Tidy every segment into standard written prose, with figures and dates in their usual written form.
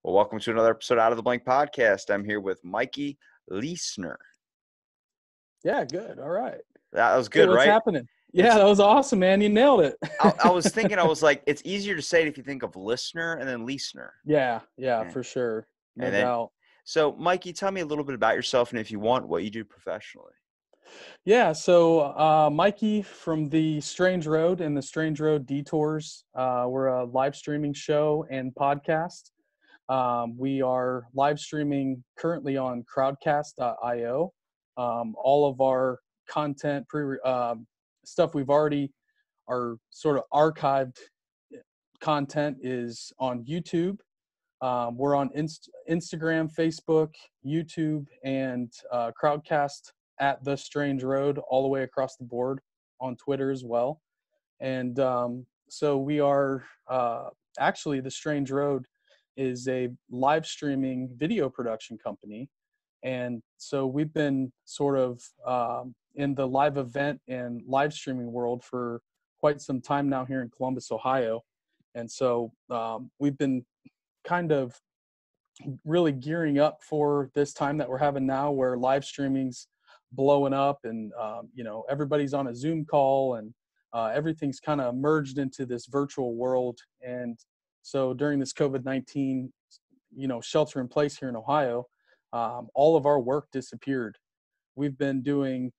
Well, welcome to another episode Out of the Blank podcast. I'm here with Mikey Leisner. Yeah, good. All right. That was Hey, good, what's right? happening? Yeah, that was awesome, man. You nailed it. I was thinking, I was like, it's easier to say it if you think of listener and then Leisner. Yeah, Yeah. for sure. No And then, doubt. so Mikey, tell me a little bit about yourself and if you want, what you do professionally. Yeah, so Mikey from the Strange Road and the Strange Road Detours. We're a live streaming show and podcast. We are live streaming currently on crowdcast.io. All of our content, stuff we've already, our sort of archived content is on YouTube. We're on Instagram, Facebook, YouTube, and Crowdcast at The Strange Road all the way across the board, on Twitter as well. And so we are actually, The Strange Road is a live streaming video production company. And so we've been sort of in the live event and live streaming world for quite some time now here in Columbus, Ohio. And so we've been kind of really gearing up for this time that we're having now, where live streaming's blowing up and everybody's on a Zoom call, and everything's kind of merged into this virtual world. And so during this COVID-19 shelter in place here in Ohio, all of our work disappeared. We've been doing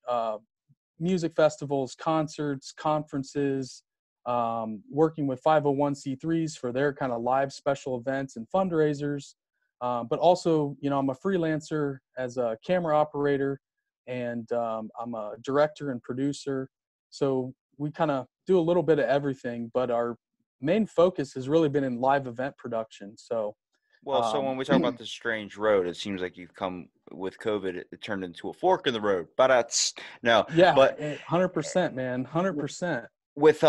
music festivals, concerts, conferences, working with 501c3s for their kind of live special events and fundraisers. But also, I'm a freelancer as a camera operator, and I'm a director and producer. So we kind of do a little bit of everything, but our main focus has really been in live event production. So, So when we talk about the Strange Road, it seems like you've come with COVID, it turned into a fork in the road. But yeah, but 100%, man, 100%. with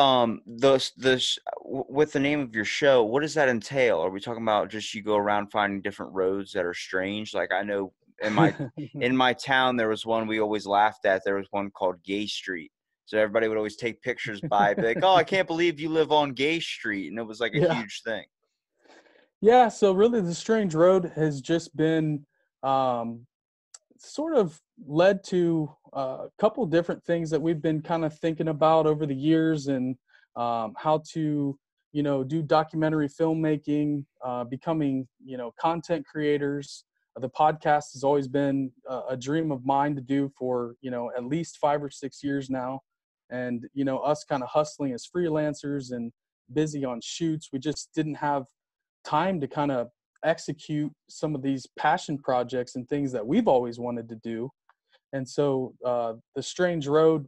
with the name of your show, what does that entail? Are we talking about just you go around finding different roads that are strange? Like, I know in my town there was one we always laughed at. There was one called Gay Street. So everybody would always take pictures by, be like, "Oh, I can't believe you live on Gay Street," and it was like a Yeah. huge thing. Yeah, so really the Strange Road has just been sort of led to a couple different things that we've been kind of thinking about over the years, and how to, do documentary filmmaking, becoming, content creators. The podcast has always been a dream of mine to do for, at least 5 or 6 years now. And, us kind of hustling as freelancers and busy on shoots, we just didn't have time to kind of execute some of these passion projects and things that we've always wanted to do. And so the Strange Road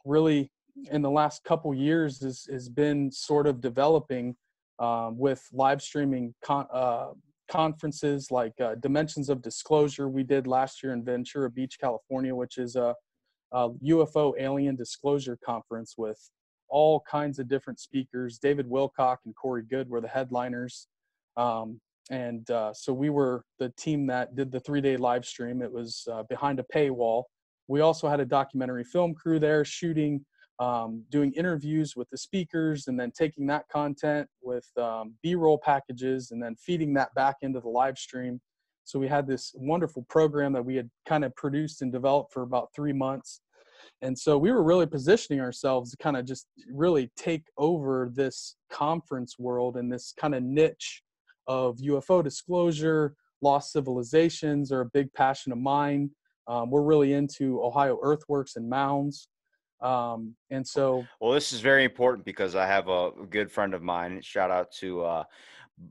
really in the last couple years has been sort of developing with live streaming conferences like Dimensions of Disclosure we did last year in Ventura Beach, California, which is a UFO alien disclosure conference with all kinds of different speakers. David Wilcock and Corey Good were the headliners. So we were the team that did the 3-day live stream. It was behind a paywall. We also had a documentary film crew there shooting, doing interviews with the speakers, and then taking that content with B-roll packages and then feeding that back into the live stream. So we had this wonderful program that we had kind of produced and developed for about 3 months. And so we were really positioning ourselves to kind of just really take over this conference world and this kind of niche of UFO disclosure. Lost civilizations are a big passion of mine. We're really into Ohio earthworks and mounds. Well, this is very important because I have a good friend of mine. Shout out to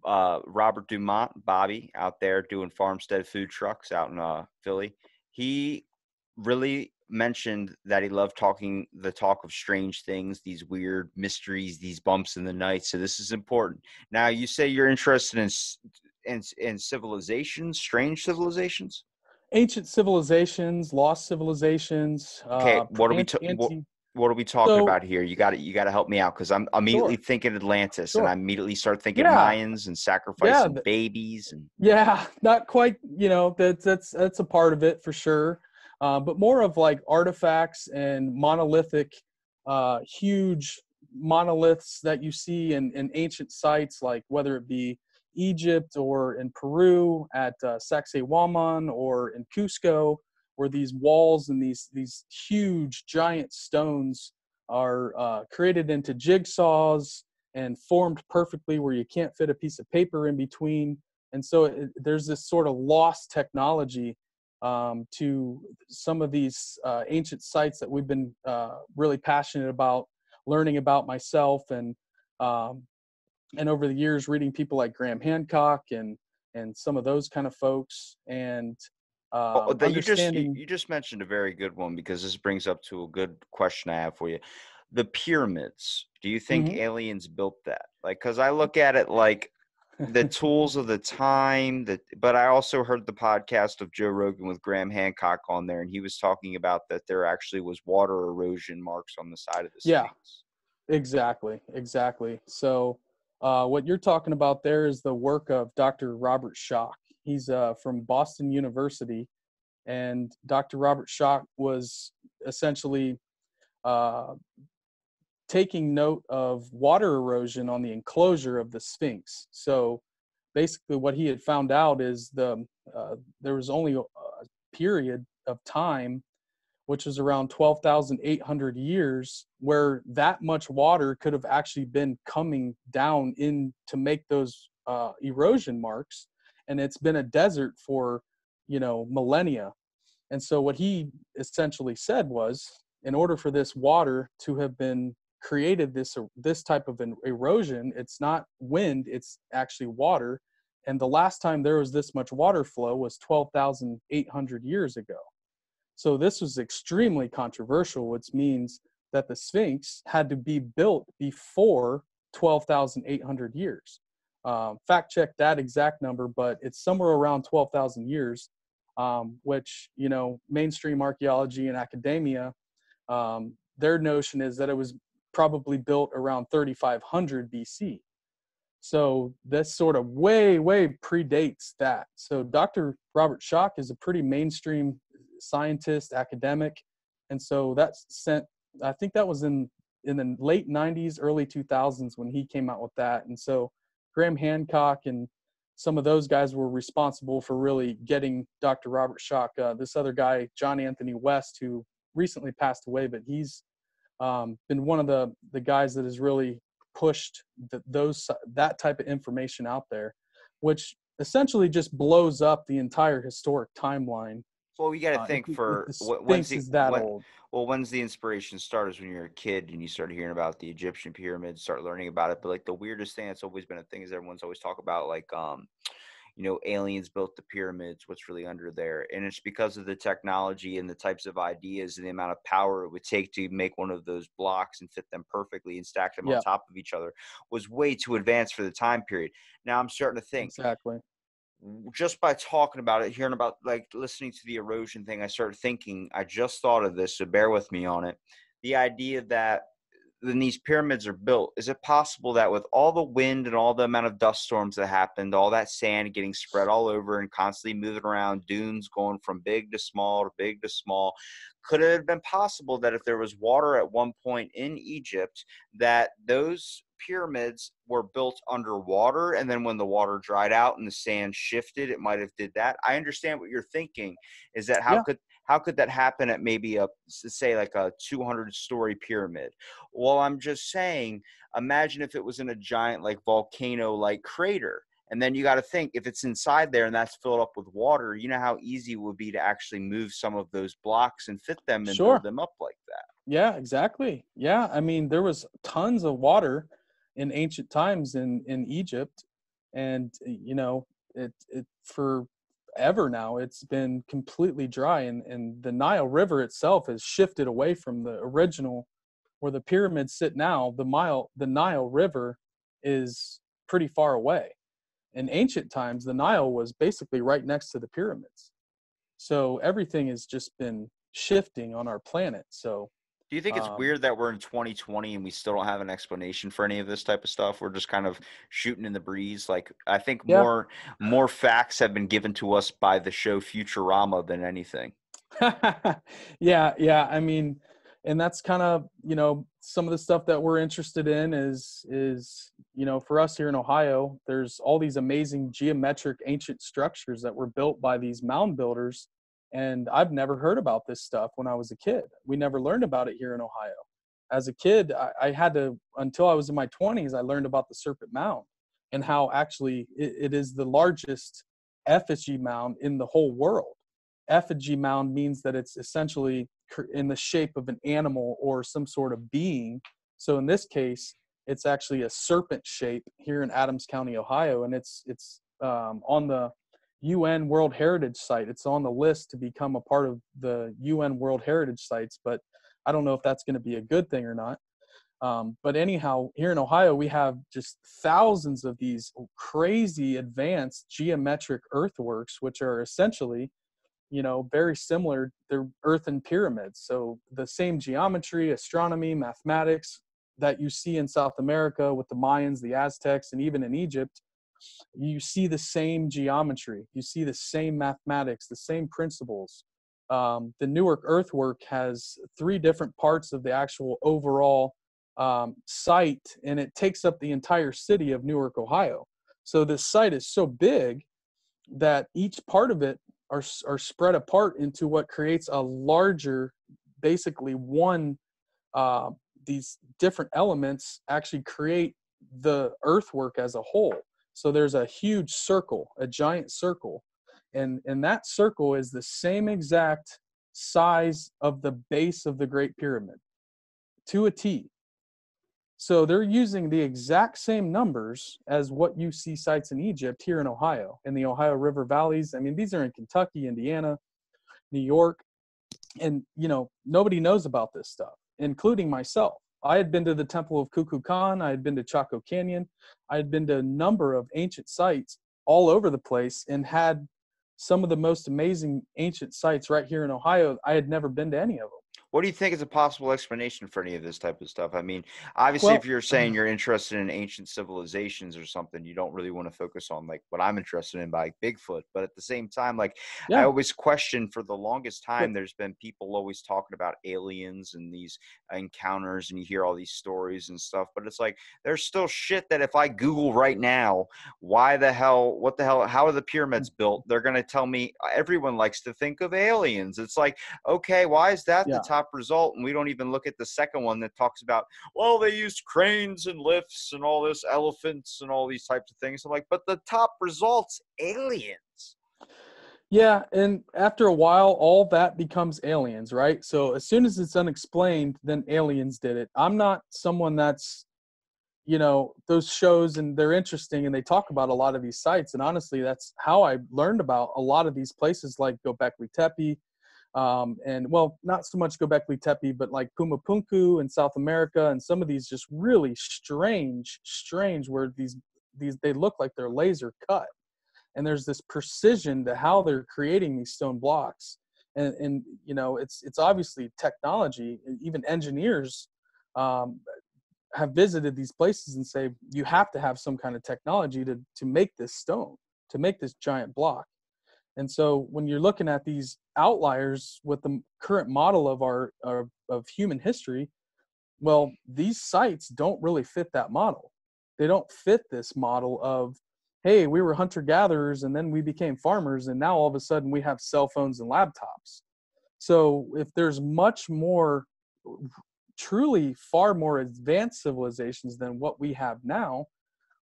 Robert Dumont, Bobby, out there doing Farmstead food trucks out in Philly. He really mentioned that he loved the talk of strange things, these weird mysteries, these bumps in the night. So this is important. Now, you say you're interested in civilizations, strange civilizations, ancient civilizations, lost civilizations. Okay, what are we talking about here? You got to help me out, because I'm immediately thinking Atlantis, and I immediately start thinking Mayans and sacrificing babies and not quite. That's a part of it for sure. But more of like artifacts and monolithic, huge monoliths that you see in ancient sites, like whether it be, Egypt or in Peru at Sacsayhuaman or in Cusco, where these walls and these huge giant stones are created into jigsaws and formed perfectly where you can't fit a piece of paper in between. And so there's this sort of lost technology to some of these ancient sites that we've been really passionate about learning about myself, and over the years reading people like Graham Hancock and some of those kind of folks, and Oh, that understanding. you just mentioned a very good one, because this brings up to a good question I have for you. The pyramids, do you think Mhm. aliens built that? Like, because I look at it like the tools of the time, that, but I also heard the podcast of Joe Rogan with Graham Hancock on there, and he was talking about that there actually was water erosion marks on the side of the Yeah, Sphinx. exactly. So what you're talking about there is the work of Dr. Robert Schoch. He's from Boston University, and Dr. Robert Schoch was essentially uh, taking note of water erosion on the enclosure of the Sphinx. So basically, what he had found out is there was only a period of time, which was around 12,800 years, where that much water could have actually been coming down in to make those erosion marks, and it's been a desert for millennia. And so what he essentially said was, in order for this water to have been created, this type of an erosion, it's not wind, it's actually water. And the last time there was this much water flow was 12,800 years ago. So this was extremely controversial, which means that the Sphinx had to be built before 12,800 years. Fact check that exact number, but it's somewhere around 12,000 years, which, mainstream archaeology and academia, their notion is that it was probably built around 3,500 BC. So this sort of way predates that. So Dr. Robert Schoch is a pretty mainstream scientist, academic, and so that's sent. I think that was in the late '90s, early 2000s when he came out with that. And so Graham Hancock and some of those guys were responsible for really getting Dr. Robert Schoch. This other guy, John Anthony West, who recently passed away, but he's been one of the guys that has really pushed that type of information out there, which essentially just blows up the entire historic timeline. Well, you got to think If for the when's Sphinx the is that when old. well, when's the inspiration start is when you're a kid and you start hearing about the Egyptian pyramids, start learning about it. But like the weirdest thing that's always been a thing is everyone's always talk about like aliens built the pyramids, what's really under there. And it's because of the technology and the types of ideas and the amount of power it would take to make one of those blocks and fit them perfectly and stack them on Yeah, top of each other was way too advanced for the time period. Now I'm starting to think, exactly. just by talking about it, hearing about, like, listening to the erosion thing, I started thinking, I just thought of this, so bear with me on it. The idea that when these pyramids are built, is it possible that with all the wind and all the amount of dust storms that happened, all that sand getting spread all over and constantly moving around, dunes going from big to small, could it have been possible that if there was water at one point in Egypt, that those pyramids were built underwater, and then when the water dried out and the sand shifted, it might have did that? I understand what you're thinking, is that Yeah, how could that happen at maybe say like a 200-story pyramid? Well, I'm just saying, imagine if it was in a giant like volcano like crater. And then you got to think, if it's inside there and that's filled up with water, you know how easy it would be to actually move some of those blocks and fit them and build sure. them up like that. Yeah, exactly. Yeah, I mean, there was tons of water in ancient times in Egypt, and it forever now it's been completely dry, and the Nile River itself has shifted away from the original where the pyramids sit now. The Nile River is pretty far away. In ancient times, the Nile was basically right next to the pyramids. So everything has just been shifting on our planet. So Do you think it's um, weird that we're in 2020 and we still don't have an explanation for any of this type of stuff? We're just kind of shooting in the breeze. Like, I think yeah. more facts have been given to us by the show Futurama than anything. Yeah. I mean, and that's kind of, some of the stuff that we're interested in is for us here in Ohio, there's all these amazing geometric ancient structures that were built by these mound builders. And I've never heard about this stuff when I was a kid. We never learned about it here in Ohio. As a kid, I had to, until I was in my 20s, I learned about the Serpent Mound and how actually it is the largest effigy mound in the whole world. Effigy mound means that it's essentially in the shape of an animal or some sort of being. So in this case, it's actually a serpent shape here in Adams County, Ohio, and it's on the UN World Heritage Site. It's on the list to become a part of the UN World Heritage Sites, but I don't know if that's going to be a good thing or not. But anyhow, here in Ohio, we have just thousands of these crazy advanced geometric earthworks, which are essentially, very similar. They're earthen pyramids. So the same geometry, astronomy, mathematics that you see in South America with the Mayans, the Aztecs, and even in Egypt, you see the same geometry. You see the same mathematics, the same principles. The Newark earthwork has 3 different parts of the actual overall site, and it takes up the entire city of Newark, Ohio. So this site is so big that each part of it are spread apart into what creates a larger, basically one, these different elements actually create the earthwork as a whole. So there's a huge circle, a giant circle, and that circle is the same exact size of the base of the Great Pyramid to a T. So they're using the exact same numbers as what you see sites in Egypt here in Ohio, in the Ohio River valleys. I mean, these are in Kentucky, Indiana, New York, and, nobody knows about this stuff, including myself. I had been to the Temple of Kukulkan. I had been to Chaco Canyon. I had been to a number of ancient sites all over the place and had some of the most amazing ancient sites right here in Ohio. I had never been to any of them. What do you think is a possible explanation for any of this type of stuff? I mean, obviously, Well, if you're saying you're interested in ancient civilizations or something, you don't really want to focus on like what I'm interested in, like Bigfoot. But at the same time, like I yeah, always question for the longest but time, there's been people always talking about aliens and these encounters, and you hear all these stories and stuff. But it's like there's still shit that if I Google right now, what the hell, how are the pyramids built? They're going to tell me everyone likes to think of aliens. It's like, okay, why is that the yeah. top result? And we don't even look at the second one that talks about, well, they used cranes and lifts and all this, elephants and all these types of things. I'm like, but the top result's aliens. Yeah, and after a while, all that becomes aliens, right? So as soon as it's unexplained, then aliens did it. I'm not someone that's, those shows, and they're interesting and they talk about a lot of these sites. And honestly, that's how I learned about a lot of these places like Göbekli Tepe, and well, not so much Göbekli Tepe, but like Pumapunku in South America, and some of these just really strange, where these they look like they're laser cut, and there's this precision to how they're creating these stone blocks, and it's obviously technology. Even engineers have visited these places and say you have to have some kind of technology to make this stone, to make this giant block. And so when you're looking at these outliers with the current model of human history, well, these sites don't really fit that model. They don't fit this model of, hey, we were hunter-gatherers and then we became farmers and now all of a sudden we have cell phones and laptops. So if there's much more, truly far more advanced civilizations than what we have now,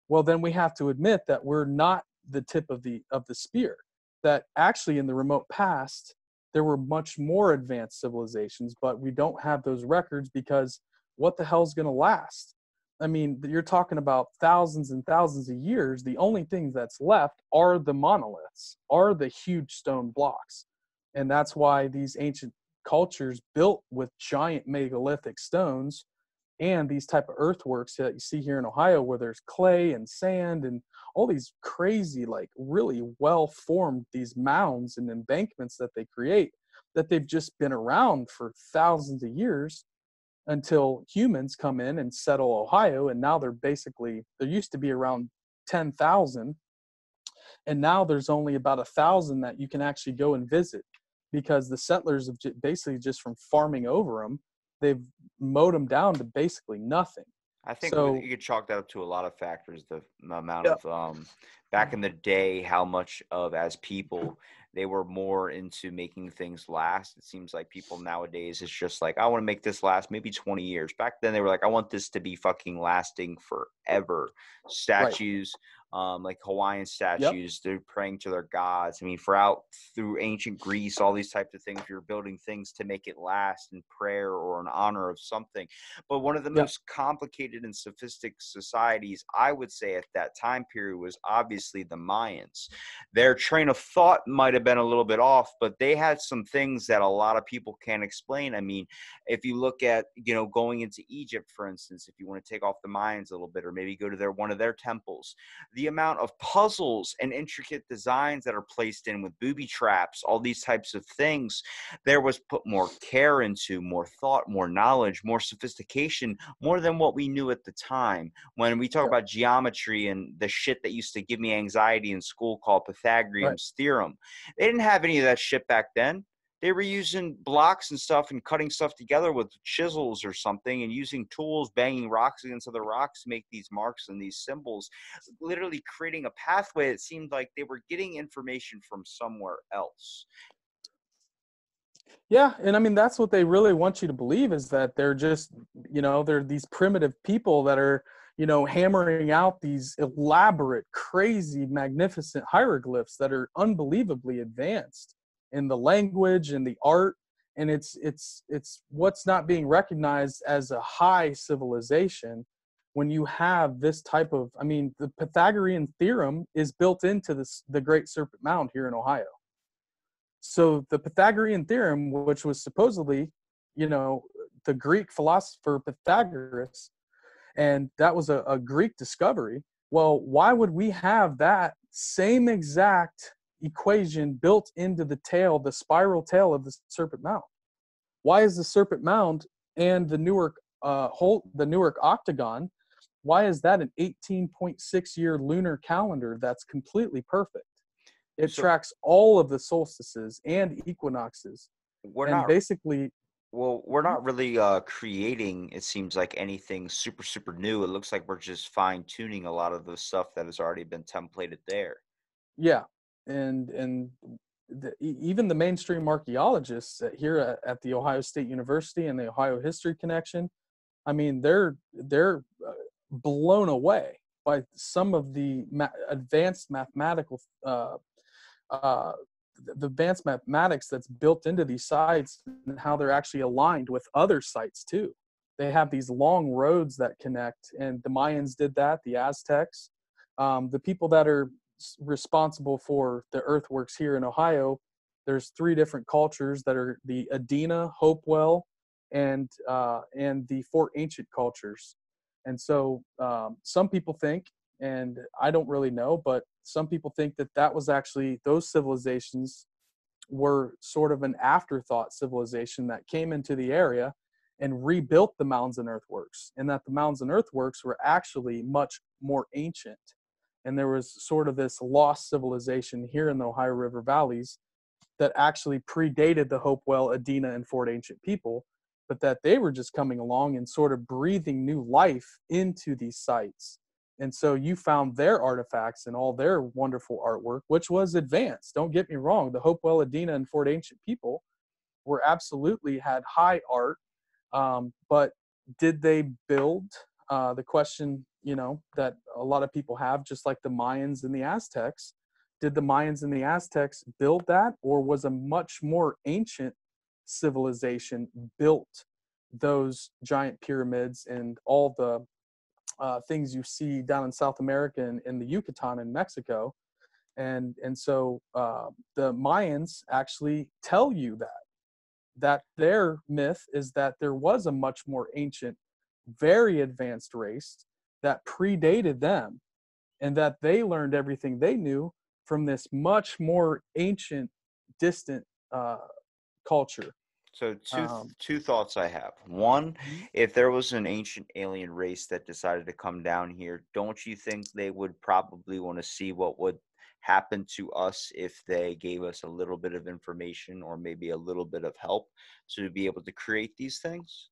well, then we have to admit that we're not the tip of the spear. That actually in the remote past, there were much more advanced civilizations, but we don't have those records because what the hell's going to last? I mean, you're talking about thousands and thousands of years. The only things that's left are the monoliths, are the huge stone blocks. And that's why these ancient cultures built with giant megalithic stones and these type of earthworks that you see here in Ohio, where there's clay and sand and all these crazy, like really well formed, these mounds and embankments that they create, that they've just been around for thousands of years until humans come in and settle Ohio. And now there used to be around 10,000, and now there's only about 1,000 that you can actually go and visit, because the settlers have basically just from farming over them, they've mowed them down to basically nothing. I think So you could chalk that up to a lot of factors. The amount yeah, of back in the day, how much of as people they were more into making things last. It seems like people nowadays it's just like I want to make this last maybe 20 years. Back then they were like I want this to be fucking lasting forever. right. Statues, like Hawaiian Yep. statues, they're praying to their gods. I mean, for out through ancient Greece, all these types of things, you're building things to make it last in prayer or in honor of something. But one of the Yep. most complicated and sophisticated societies, I would say, at that time period was obviously the Mayans. Their train of thought might have been a little bit off, but they had some things that a lot of people can't explain. I mean, if you look at, going into Egypt, for instance, if you want to take off the Mayans a little bit, or maybe go to one of their temples, the amount of puzzles and intricate designs that are placed in with booby traps, all these types of things, there was put more care into, more thought, more knowledge, more sophistication, more than what we knew at the time. When we talk Yep. about geometry and the shit that used to give me anxiety in school called Right. Pythagorean's theorem, they didn't have any of that shit back then. They were using blocks and stuff and cutting stuff together with chisels or something and using tools, banging rocks against other rocks to make these marks and these symbols, literally creating a pathway. It seemed like they were getting information from somewhere else. Yeah, and I mean that's what they really want you to believe is that they're just, they're these primitive people that are, hammering out these elaborate, crazy, magnificent hieroglyphs that are unbelievably advanced in the language and the art, and it's what's not being recognized as a high civilization when you have this type of, I mean, the Pythagorean theorem is built into the Great Serpent Mound here in Ohio. So the Pythagorean theorem, which was supposedly, you know, the Greek philosopher Pythagoras, and that was a Greek discovery. Well, why would we have that same exact equation built into the tail, the spiral tail of the Serpent Mound? Why is the Serpent Mound and the Newark Octagon, why is that an 18.6 year lunar calendar that's completely perfect? It So tracks all of the solstices and equinoxes, we're and not basically, we're not really creating, it seems like, anything super super new. It looks like we're just fine tuning a lot of the stuff that has already been templated there. yeah, and even the mainstream archaeologists here at the Ohio State University and the Ohio History Connection, I mean, they're blown away by some of the advanced mathematical uh, the advanced mathematics that's built into these sites and how they're actually aligned with other sites too. They have these long roads that connect, and the Mayans did that, the Aztecs. The people that are responsible for the earthworks here in Ohio, there's three different cultures that are the Adena, Hopewell, and the Fort Ancient cultures. And so some people think, and I don't really know, but some people think that that was actually, those civilizations were sort of an afterthought civilization that came into the area and rebuilt the mounds and earthworks, and that the mounds and earthworks were actually much more ancient. And there was sort of this lost civilization here in the Ohio River valleys that actually predated the Hopewell, Adena, and Fort Ancient people, but that they were just coming along and sort of breathing new life into these sites. And so you found their artifacts and all their wonderful artwork, which was advanced. Don't get me wrong. The Hopewell, Adena, and Fort Ancient people were absolutely had high art, but did they build? The question, that a lot of people have, just like the Mayans and the Aztecs, did the Mayans and the Aztecs build that, or was a much more ancient civilization built those giant pyramids and all the things you see down in South America and in the Yucatan in Mexico? And so the Mayans actually tell you that their myth is that there was a much more ancient, very advanced race that predated them, and that they learned everything they knew from this much more ancient, distant uh, culture. So Um, two thoughts I have. One, mhm. if there was an ancient alien race that decided to come down here, don't you think they would probably want to see what would happen to us if they gave us a little bit of information or maybe a little bit of help to be able to create these things?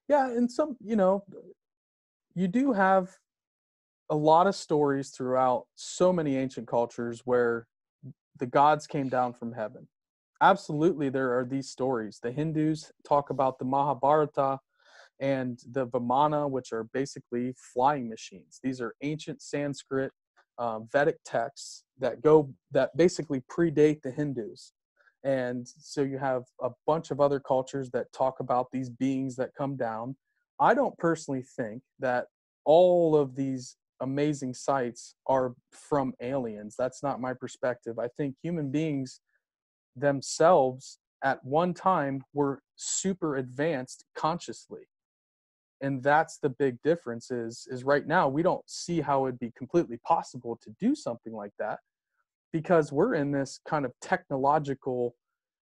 Yeah, and some, you do have a lot of stories throughout so many ancient cultures where the gods came down from heaven. Absolutely, there are these stories. The Hindus talk about the Mahabharata and the Vimana, which are basically flying machines. These are ancient Sanskrit Vedic texts that basically predate the Hindus. And so you have a bunch of other cultures that talk about these beings that come down. I don't personally think that all of these amazing sights are from aliens. That's not my perspective. I think human beings themselves at one time were super advanced consciously, and that's the big difference. Is right now we don't see how it'd be completely possible to do something like that, because we're in this kind of technological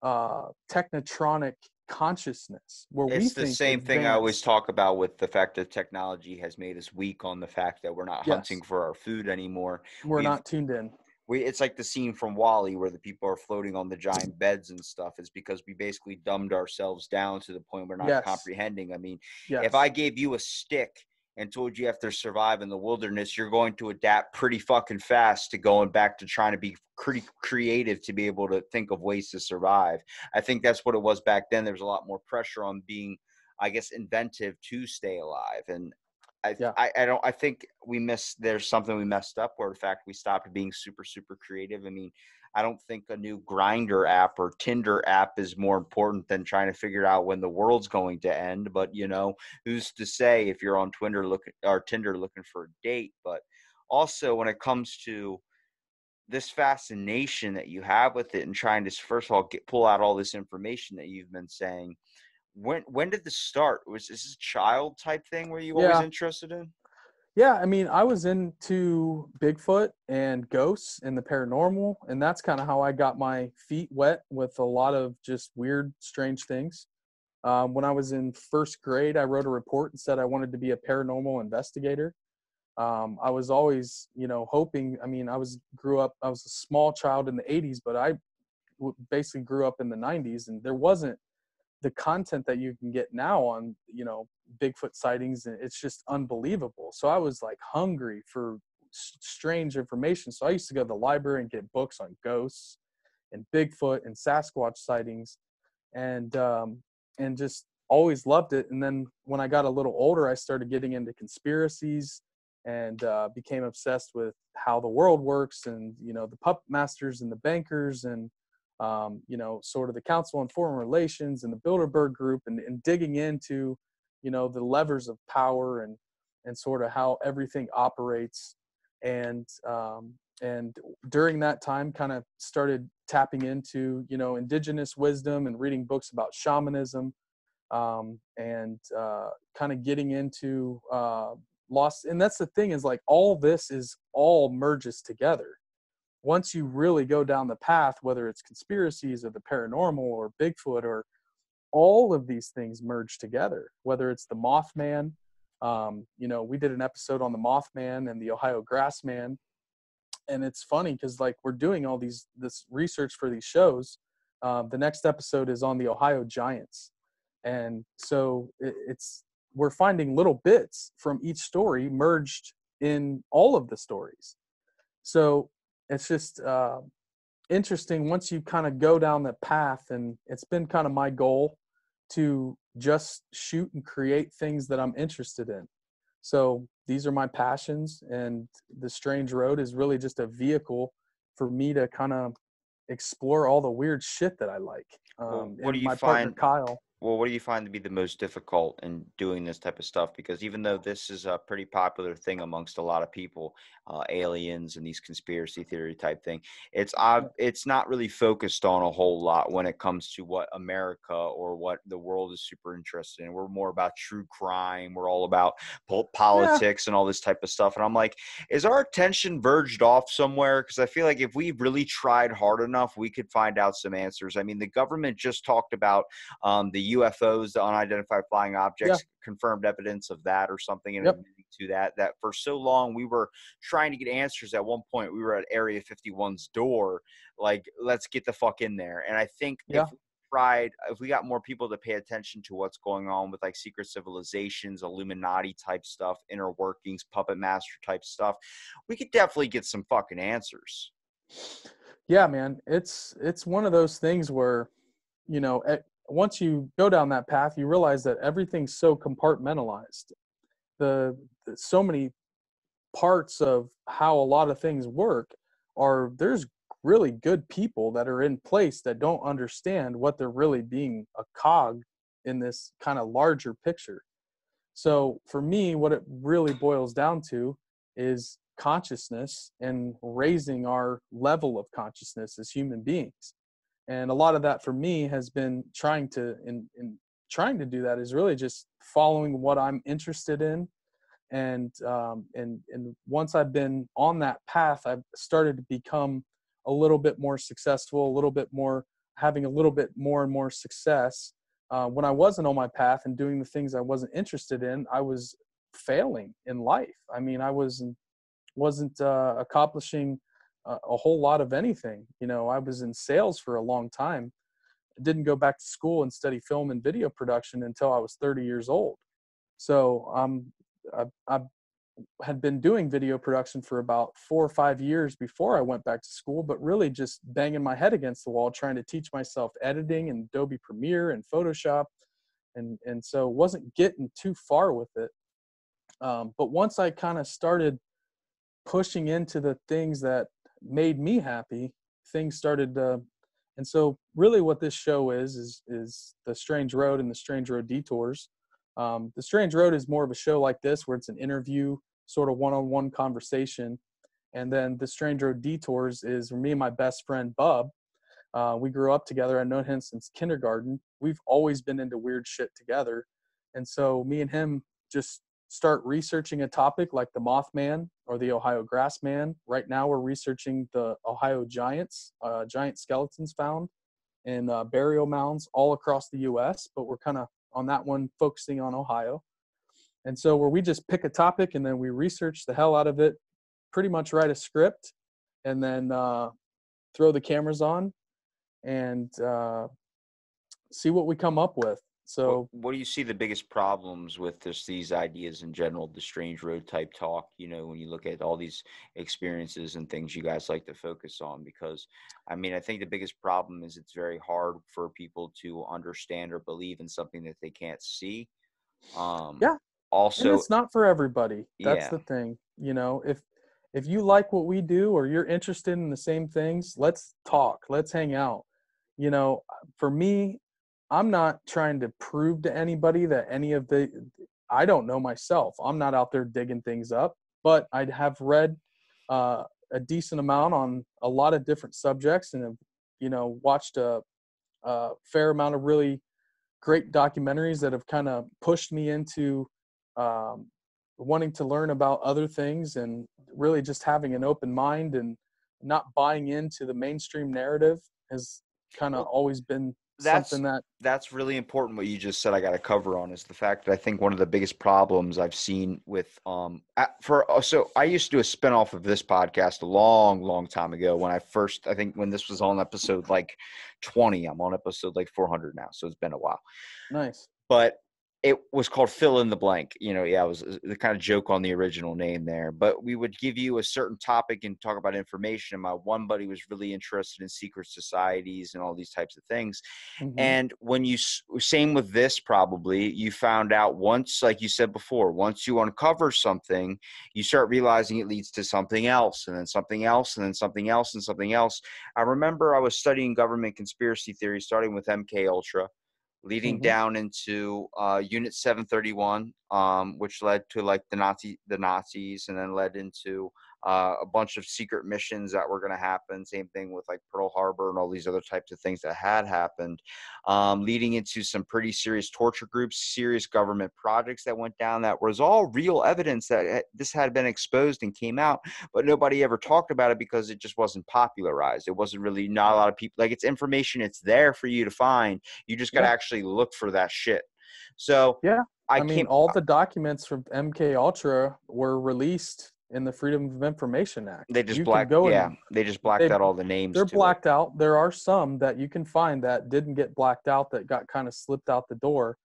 technotronic consciousness where we It's the think same thing I always advanced. talk about with the fact that technology has made us weak on the fact that we're not hunting Yes, for our food anymore. we're We've not tuned in. it's like the scene from Wally where the people are floating on the giant beds and stuff. Is because we basically dumbed ourselves down to the point we're not Yes, comprehending. I mean, if I yes, gave you a stick and told you have to survive in the wilderness, you're going to adapt pretty fucking fast to going back to trying to be pretty creative to be able to think of ways to survive. I think that's what it was back then. There was a lot more pressure on being, I guess, inventive to stay alive. And yeah, I think there's something we messed up where in fact we stopped being super creative. I mean, I don't think a new Grinder app or Tinder app is more important than trying to figure out when the world's going to end. But who's to say if you're on Tinder looking for a date? But also when it comes to this fascination that you have with it and trying to first of all pull out all this information that you've been saying, when did this start? Was this a child type thing were you always yeah. interested in? Yeah, I mean, I was into Bigfoot and ghosts and the paranormal, and that's kind of how I got my feet wet with a lot of just weird, strange things. When I was in first grade, I wrote a report and said I wanted to be a paranormal investigator. I was always, hoping. I mean, I was a small child in the '80s, but I basically grew up in the '90s, and there wasn't the content that you can get now on Bigfoot sightings, and it's just unbelievable. So I was like hungry for strange information, so I used to go to the library and get books on ghosts and Bigfoot and Sasquatch sightings, and just always loved it. And then when I got a little older, I started getting into conspiracies and became obsessed with how the world works, and the puppet masters and the bankers, and sort of the Council on Foreign Relations and the Bilderberg Group, and digging into, the levers of power, and sort of how everything operates. And during that time, kind of started tapping into, indigenous wisdom and reading books about shamanism, and kind of getting into lost. And that's the thing, is like all this is all merges together once you really go down the path, whether it's conspiracies or the paranormal or Bigfoot, or all of these things merge together, whether it's the Mothman. We did an episode on the Mothman and the Ohio Grassman. And it's funny because like we're doing all this research for these shows. The next episode is on the Ohio Giants. And so we're finding little bits from each story merged in all of the stories. So it's just interesting once you kind of go down that path. And it's been kind of my goal to just shoot and create things that I'm interested in. So these are my passions, and The Strange Road is really just a vehicle for me to kind of explore all the weird shit that I like. Well, what do And you my partner find? Kyle. Well, what do you find to be the most difficult in doing this type of stuff? Because even though this is a pretty popular thing amongst a lot of people, aliens and these conspiracy theory type thing, it's not really focused on a whole lot when it comes to what America or what the world is super interested in. We're more about true crime. We're all about Yeah, politics and all this type of stuff. And I'm like, is our attention verged off somewhere? Because I feel like if we really tried hard enough, we could find out some answers. I mean, the government just talked about the UFOs, the unidentified flying yeah, objects, confirmed evidence of that or something, and yep, admitting to that for so long we were trying to get answers. At one point we were at Area 51's door, like, let's get the fuck in there. And I think if yeah. pride, if we got more people to pay attention to what's going on with like secret civilizations, Illuminati type stuff, inner workings, puppet master type stuff, we could definitely get some fucking answers. Yeah, man, it's one of those things where, once you go down that path, you realize that everything's so compartmentalized. The so many parts of how a lot of things work there's really good people that are in place that don't understand what they're really being a cog in this kind of larger picture. So for me, what it really boils down to is consciousness and raising our level of consciousness as human beings. And a lot of that for me has been trying to trying to do that is really just following what I'm interested in. And once I've been on that path, I've started to become a little bit more successful, a little bit more, having a little bit more and more success. When I wasn't on my path and doing the things I wasn't interested in, I was failing in life. I mean, I wasn't accomplishing a whole lot of anything. I was in sales for a long time. I didn't go back to school and study film and video production until I was 30 years old. So I had been doing video production for about 4 or 5 years before I went back to school, but really just banging my head against the wall trying to teach myself editing and Adobe Premiere and Photoshop, and so wasn't getting too far with it. But once I kind of started pushing into the things that made me happy, things started and so really what this show is The Strange Road and The Strange Road Detours. The Strange Road is more of a show like this where it's an interview, sort of one-on-one conversation. And then The Strange Road Detours is me and my best friend, Bub. We grew up together. I've known him since kindergarten. We've always been into weird shit together. And so me and him just start researching a topic like the Mothman or the Ohio Grassman. Right now we're researching the Ohio giants, giant skeletons found in burial mounds all across the U.S., but we're kind of on that one focusing on Ohio. And so where we just pick a topic and then we research the hell out of it, pretty much write a script, and then throw the cameras on and see what we come up with. So what do you see the biggest problems with these ideas in general, the Strange Road type talk, when you look at all these experiences and things you guys like to focus on? Because I mean, I think the biggest problem is it's very hard for people to understand or believe in something that they can't see. Yeah. Also, and it's not for everybody. That's yeah. the thing. If you like what we do or you're interested in the same things, let's talk. Let's hang out. For me, I'm not trying to prove to anybody that I don't know myself. I'm not out there digging things up, but I have read a decent amount on a lot of different subjects and have, watched a fair amount of really great documentaries that have kind of pushed me into wanting to learn about other things and really just having an open mind and not buying into the mainstream narrative has kind of always been something that's really important. What you just said, I got to cover on is the fact that I think one of the biggest problems I've seen with so I used to do a spinoff of this podcast a long time ago when I think when this was on episode like 20. I'm on episode like 400 now, so it's been a while. Nice. But it was called Fill in the Blank. It was the kind of joke on the original name there. But we would give you a certain topic and talk about information. And my one buddy was really interested in secret societies and all these types of things. Mm-hmm. And when same with this, probably, you found out once, like you said before, once you uncover something, you start realizing it leads to something else, and then something else, and then something else, and something else. I remember I was studying government conspiracy theory, starting with MK Ultra, leading mm-hmm. down into Unit 731, which led to like the Nazis, and then led into a bunch of secret missions that were going to happen. Same thing with like Pearl Harbor and all these other types of things that had happened, leading into some pretty serious torture groups, serious government projects that went down that was all real evidence that this had been exposed and came out, but nobody ever talked about it because it just wasn't popularized. It wasn't really, not a lot of people, like, it's information, it's there for you to find. You just got to actually look for that shit. So yeah, I mean, all the documents from MK Ultra were released in the Freedom of Information Act. They just You can go and they just blacked they out all the names they're to blacked out. There are some that you can find that didn't get blacked out, that got kind of slipped out the door.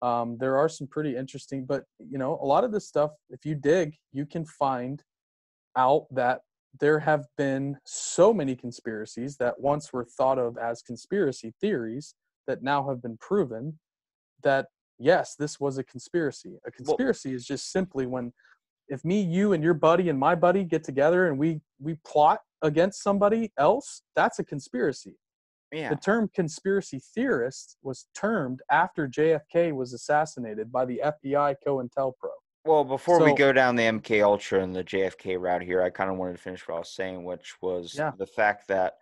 There are some pretty interesting, but you know, a lot of this stuff, if you dig, you can find out that there have been so many conspiracies that once were thought of as conspiracy theories that now have been proven that yes, this was a conspiracy. A Well, conspiracy is just simply when, if me, you, and your buddy and my buddy get together and we plot against somebody else, that's a conspiracy. yeah. The term conspiracy theorist was termed after JFK was assassinated by the FBI COINTELPRO. Well, before we So, go down the MK Ultra and the JFK route here, I kind of wanted to finish what I was saying, which was yeah, the fact that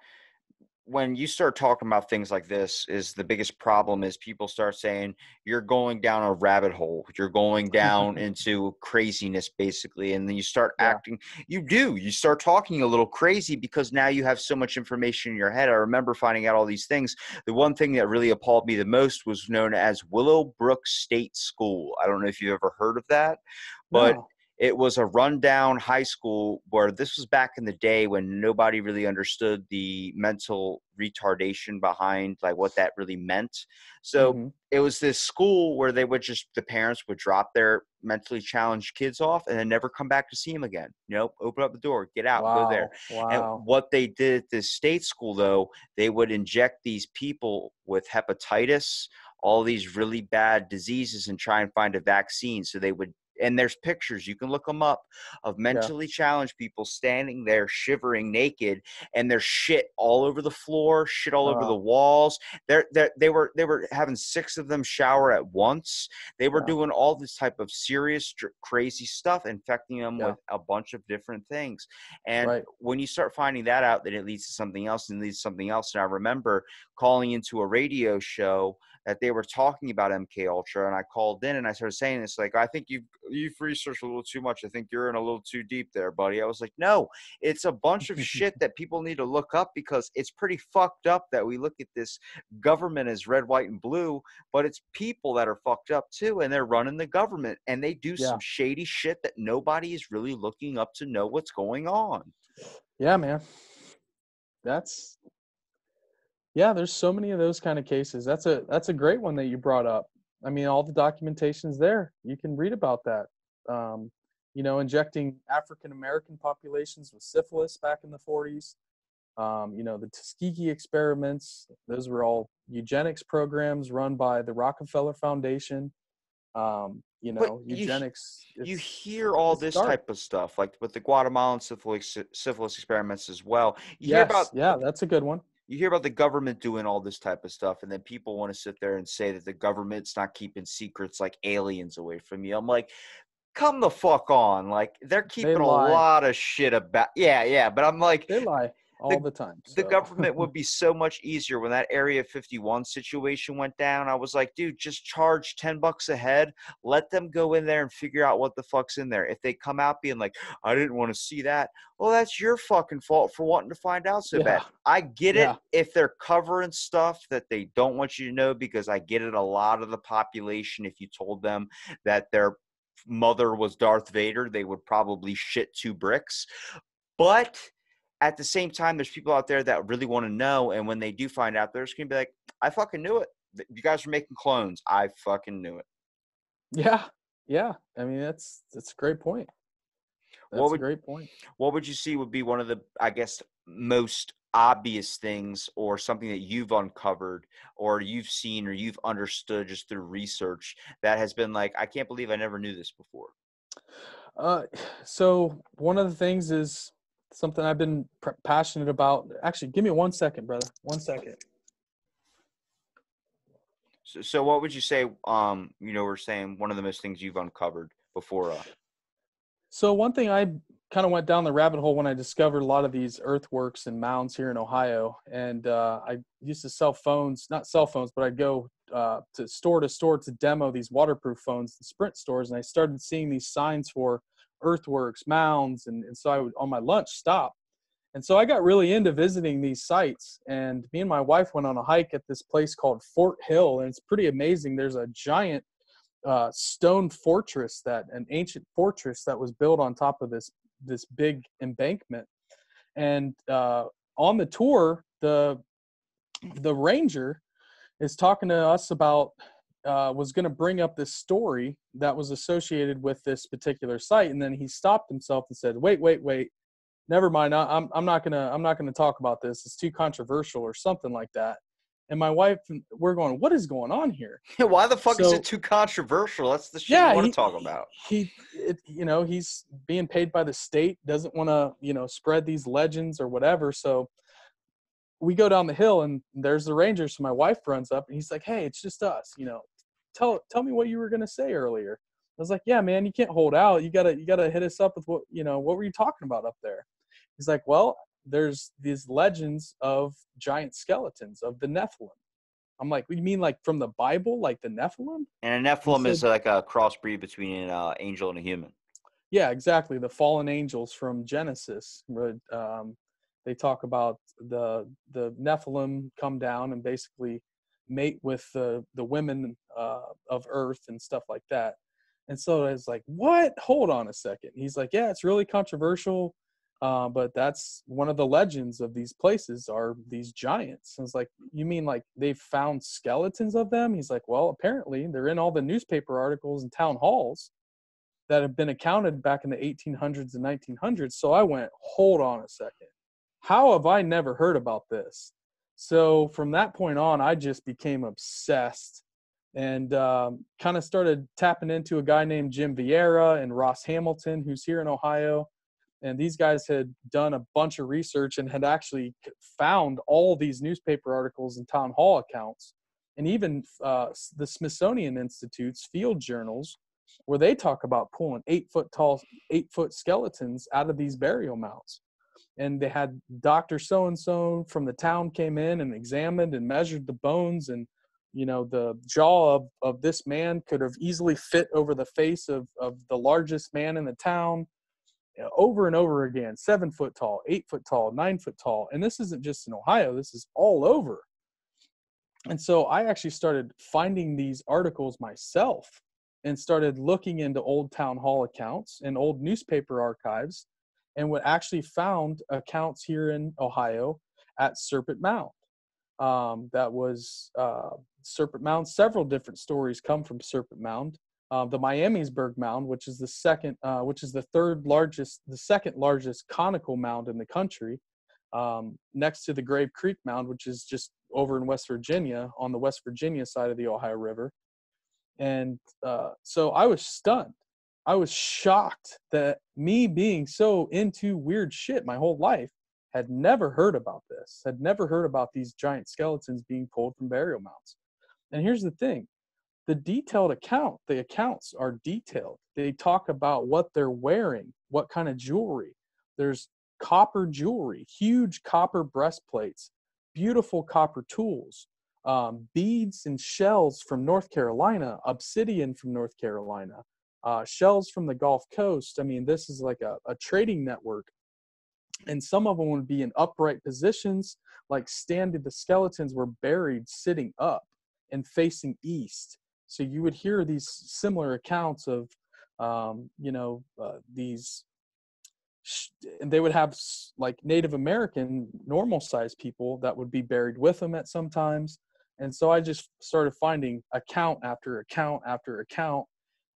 when you start talking about things like this, is the biggest problem is people start saying you're going down a rabbit hole, you're going down into craziness basically, and then you start yeah, acting, you start talking a little crazy because now you have so much information in your head. I remember finding out all these things. The one thing that really appalled me the most was known as Willowbrook State School. I don't know if you've ever heard of that, but no, it was a rundown high school where this was back in the day when nobody really understood the mental retardation behind like what that really meant. So mm-hmm. it was this school where they would just, the parents would drop their mentally challenged kids off and then never come back to see them again. Open up the door, get out, go there. Wow, And wow, what they did at this state school, though, they would inject these people with hepatitis, all these really bad diseases, and try and find a vaccine. So they would, and there's pictures, you can look them up, of yeah, mentally challenged people standing there shivering naked, and there's shit all over the floor, shit all over the walls. They were having 6 of them shower at once. They were yeah, doing all this type of serious crazy stuff, infecting them yeah, with a bunch of different things. And right, when you start finding that out, then it leads to something else and leads to something else. And I remember calling into a radio show that they were talking about MK Ultra, and I called in and I started saying this, like, I think you've researched a little too much. I think you're in a little too deep there, buddy. I was like, no, it's a bunch of shit that people need to look up, because it's pretty fucked up that we look at this government as red, white, and blue, but it's people that are fucked up too, and they're running the government, and they do yeah, some shady shit that nobody is really looking up to know what's going on. yeah, man. That's Yeah, there's so many of those kind of cases. That's a great one that you brought up. I mean, all the documentation's there. You can read about that. Um, injecting African American populations with syphilis back in the 40s. The Tuskegee experiments. Those were all eugenics programs run by the Rockefeller Foundation. But Eugenics. you hear all It's this dark. type of stuff, like with the Guatemalan syphilis experiments as well. Yes, yeah, that's a good one. You hear about the government doing all this type of stuff, and then people want to sit there and say that the government's not keeping secrets like aliens away from you. I'm like, come the fuck on. Like, they're They keeping a lie. lot of shit about. Yeah. But I'm like, They lie all the the time. the So government would be so much easier when that Area 51 situation went down. I was like, dude, just charge $10 a head. Let them go in there and figure out what the fuck's in there. If they come out being like, I didn't want to see that, well, that's your fucking fault for wanting to find out so bad. yeah, I get it yeah, if they're covering stuff that they don't want you to know, because I get it. A lot of the population, if you told them that their mother was Darth Vader, they would probably shit 2 bricks. But at the same time, there's people out there that really want to know, and when they do find out, they're just gonna be like, I fucking knew it. You guys were making clones. I fucking knew it. yeah, yeah. I mean, that's a great point. What That's a would great point. what would you see would be one of the, I guess, most obvious things, or something that you've uncovered or you've seen or you've understood just through research that has been like, I can't believe I never knew this before? Uh, so one of the things is something I've been passionate about. Actually, give me 1 second, brother. 1 second. So what would you say, we're saying one of the most things you've uncovered before? So one thing I kind of went down the rabbit hole when I discovered a lot of these earthworks and mounds here in Ohio, and I used to sell phones, not cell phones, but I'd go to store to demo these waterproof phones in Sprint stores, and I started seeing these signs for earthworks, mounds, and so I would, on my lunch, stop. And so I got really into visiting these sites, and me and my wife went on a hike at this place called Fort Hill, and it's pretty amazing. There's a giant stone fortress, an ancient fortress that was built on top of this this big embankment. And on the tour, the ranger is talking to us about was going to bring up this story that was associated with this particular site, and then he stopped himself and said, "Wait, never mind. I'm not gonna talk about this. It's too controversial," or something like that. And my wife, we're going, "What is going on here?" Why the fuck is So, it too controversial? That's the shit yeah, you want to talk about. he's being paid by the state, doesn't want to spread these legends or whatever. So we go down the hill and there's the ranger. So my wife runs up and he's like, "Hey, it's just us. Tell me what you were gonna say earlier." I was like, "Yeah, man, you can't hold out. You gotta hit us up with what were you talking about up there?" He's like, "Well, there's these legends of giant skeletons of the Nephilim." I'm like, "What do you mean, like from the Bible, like the Nephilim?" And a He Nephilim said, is like a crossbreed between an angel and a human. "Yeah, exactly. The fallen angels from Genesis. They talk about the Nephilim come down and basically mate with the women of Earth and stuff like that." And so I was like, "What? Hold on a second." He's like, "Yeah, it's really controversial, but that's one of the legends of these places are these giants." I was like, "You mean like they've found skeletons of them?" He's like, "Well, apparently they're in all the newspaper articles and town halls that have been accounted back in the 1800s and 1900s." So I went, "Hold on a second. How have I never heard about this?" So from that point on, I just became obsessed and kind of started tapping into a guy named Jim Vieira and Ross Hamilton, who's here in Ohio. And these guys had done a bunch of research and had actually found all these newspaper articles and town hall accounts, and even the Smithsonian Institute's field journals, where they talk about pulling 8-foot tall, 8-foot skeletons out of these burial mounds. And they had Dr. So-and-so from the town came in and examined and measured the bones, and the jaw of this man could have easily fit over the face of the largest man in the town, over and over again. 7-foot tall, 8-foot tall, 9-foot tall. And this isn't just in Ohio, this is all over. And so I actually started finding these articles myself and started looking into old town hall accounts and old newspaper archives, and what actually found accounts here in Ohio at Serpent Mound. That was Serpent Mound. Several different stories come from Serpent Mound. The Miamisburg Mound, which is the second largest conical mound in the country, next to the Grave Creek Mound, which is just over in West Virginia on the West Virginia side of the Ohio River. And so I was stunned. I was shocked that me being so into weird shit my whole life had never heard about this, had never heard about these giant skeletons being pulled from burial mounds. And here's the thing. The accounts are detailed. They talk about what they're wearing, what kind of jewelry. There's copper jewelry, huge copper breastplates, beautiful copper tools, beads and shells from North Carolina, obsidian from North Carolina, shells from the Gulf Coast. I mean, this is like a trading network. And some of them would be in upright positions, like the skeletons were buried sitting up and facing east. So you would hear these similar accounts of, these, and they would have like Native American normal sized people that would be buried with them at some times. And so I just started finding account after account after account,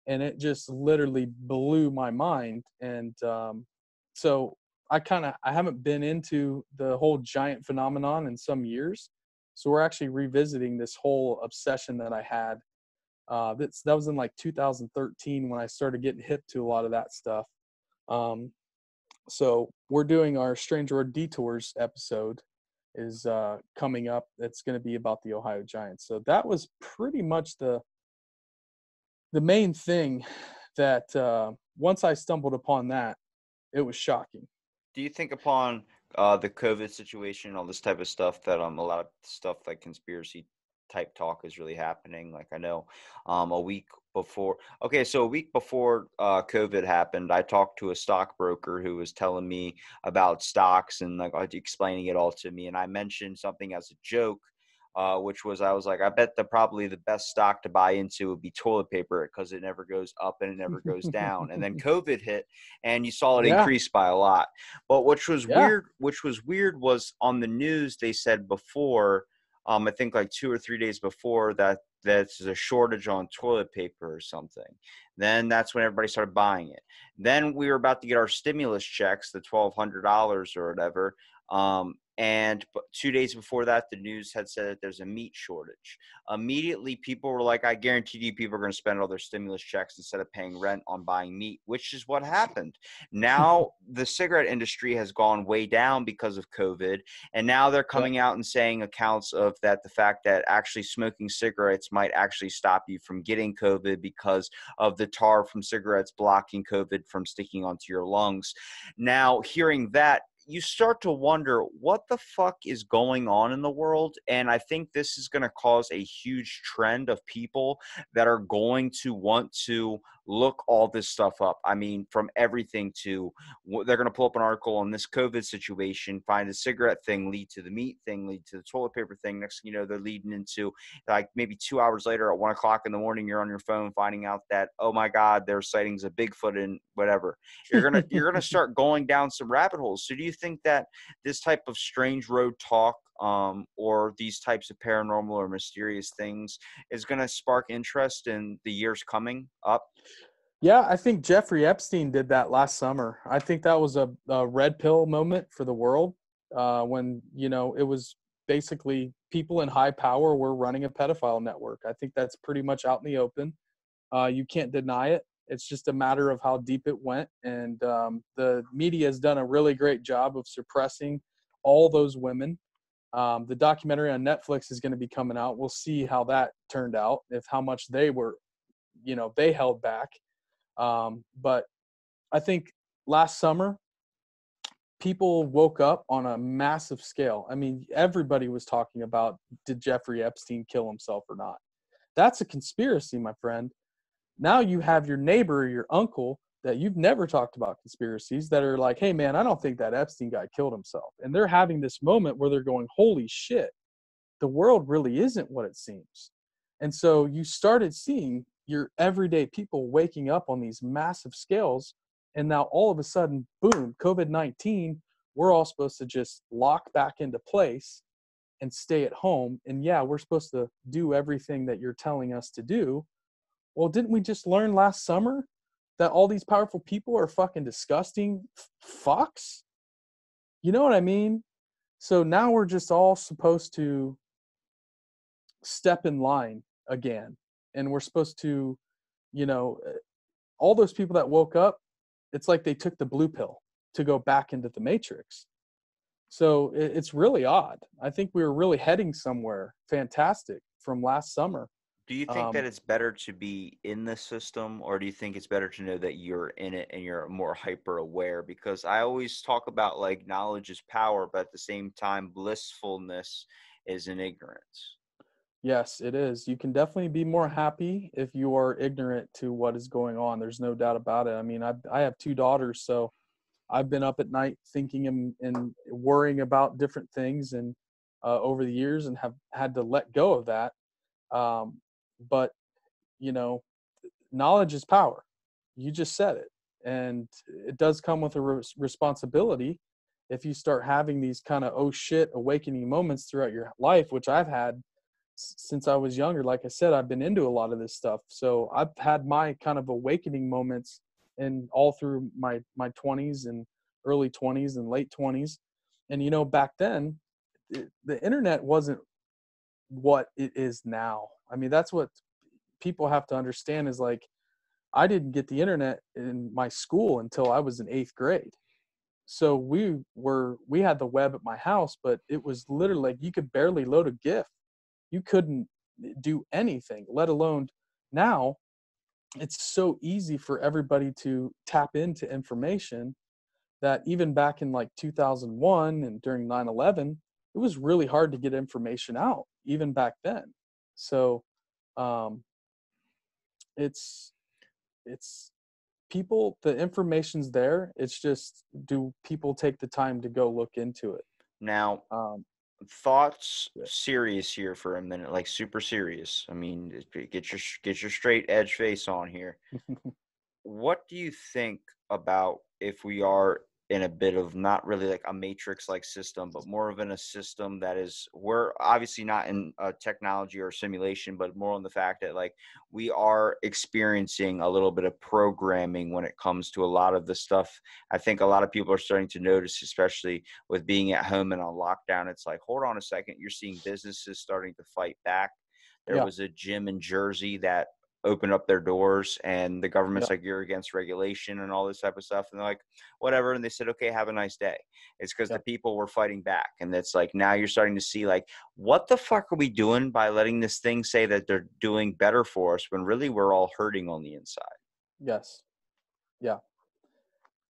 and it just literally blew my mind. And so I haven't been into the whole giant phenomenon in some years. So we're actually revisiting this whole obsession that I had. That was in like 2013 when I started getting hip to a lot of that stuff. So we're doing our Strange Road Detours episode is coming up. It's going to be about the Ohio Giants. So that was pretty much the main thing that once I stumbled upon that, it was shocking. Do you think upon the COVID situation, all this type of stuff, that a lot of stuff like conspiracy type talk is really happening? Like I know a week before COVID happened, I talked to a stockbroker who was telling me about stocks and like explaining it all to me. And I mentioned something as a joke which was, I was like, I bet probably the best stock to buy into would be toilet paper because it never goes up and it never goes down. And then COVID hit, and you saw it Yeah. increase by a lot. But Yeah. which was weird was on the news they said before, I think like 2 or 3 days before that there's a shortage on toilet paper or something. Then that's when everybody started buying it. Then we were about to get our stimulus checks, the $1,200 or whatever. And 2 days before that, the news had said that there's a meat shortage. Immediately, people were like, I guarantee you people are going to spend all their stimulus checks instead of paying rent on buying meat, which is what happened. Now, the cigarette industry has gone way down because of COVID. And now they're Yep. coming out and saying accounts of that the fact that actually smoking cigarettes might actually stop you from getting COVID because of the tar from cigarettes blocking COVID from sticking onto your lungs. Now, hearing that, you start to wonder what the fuck is going on in the world. And I think this is going to cause a huge trend of people that are going to want to look all this stuff up. I mean, from everything to they're going to pull up an article on this COVID situation, find a cigarette thing, lead to the meat thing, lead to the toilet paper thing. Next thing you know, they're leading into like maybe 2 hours later at 1 o'clock in the morning, you're on your phone finding out that, oh my God, there's sightings of Bigfoot and whatever. You're gonna start going down some rabbit holes. So do you think that this type of strange road talk, or these types of paranormal or mysterious things is going to spark interest in the years coming up? Yeah, I think Jeffrey Epstein did that last summer. I think that was a red pill moment for the world, when, it was basically people in high power were running a pedophile network. I think that's pretty much out in the open. You can't deny it. It's just a matter of how deep it went. And the media has done a really great job of suppressing all those women. The documentary on Netflix is going to be coming out. We'll see how that turned out, if how much they were, they held back. But I think last summer, people woke up on a massive scale. I mean, everybody was talking about, did Jeffrey Epstein kill himself or not? That's a conspiracy, my friend. Now you have your neighbor or your uncle that you've never talked about conspiracies that are like, hey, man, I don't think that Epstein guy killed himself. And they're having this moment where they're going, holy shit, the world really isn't what it seems. And so you started seeing your everyday people waking up on these massive scales. And now all of a sudden, boom, COVID-19, we're all supposed to just lock back into place and stay at home. And yeah, we're supposed to do everything that you're telling us to do. Well, didn't we just learn last summer that all these powerful people are fucking disgusting fucks? You know what I mean? So now we're just all supposed to step in line again. And we're supposed to, you know, all those people that woke up, it's like they took the blue pill to go back into the matrix. So it's really odd. I think we were really heading somewhere fantastic from last summer. Do you think that Um, it's better to be in the system, or do you think it's better to know that you're in it and you're more hyper aware? Because I always talk about like knowledge is power, but at the same time, blissfulness is in ignorance. Yes, it is. You can definitely be more happy if you are ignorant to what is going on. There's no doubt about it. I mean, I have two daughters, so I've been up at night thinking and worrying about different things and over the years and have had to let go of that. But you know, knowledge is power. You just said it, and it does come with a responsibility. If you start having these kind of oh shit awakening moments throughout your life, which I've had since I was younger. Like I said, I've been into a lot of this stuff. So I've had my kind of awakening moments in all through my 20s and early 20s and late 20s. And back then the internet wasn't what it is now. I mean, that's what people have to understand is like I didn't get the internet in my school until I was in 8th grade. So we had the web at my house, but it was literally like you could barely load a GIF. You couldn't do anything, let alone now. It's so easy for everybody to tap into information that even back in like 2001 and during 9/11, it was really hard to get information out even back then. So um, it's it's people, the information's there. It's just, do people take the time to go look into it? Now, Um, thoughts serious here for a minute, like super serious. I mean, get your straight edge face on here. What do you think about if we are in a bit of not really like a matrix like system, but more of in a system that is, we're obviously not in a technology or simulation, but more on the fact that like we are experiencing a little bit of programming when it comes to a lot of the stuff. I think a lot of people are starting to notice, especially with being at home and on lockdown. It's like, hold on a second, you're seeing businesses starting to fight back. There Yeah, was a gym in Jersey that open up their doors, and the yeah, government's like, you're against regulation and all this type of stuff, and they're like, whatever, and they said, okay, have a nice day. It's because yeah. the people were fighting back. And it's like, now you're starting to see like, what the fuck are we doing by letting this thing say that they're doing better for us when really we're all hurting on the inside? Yes. Yeah,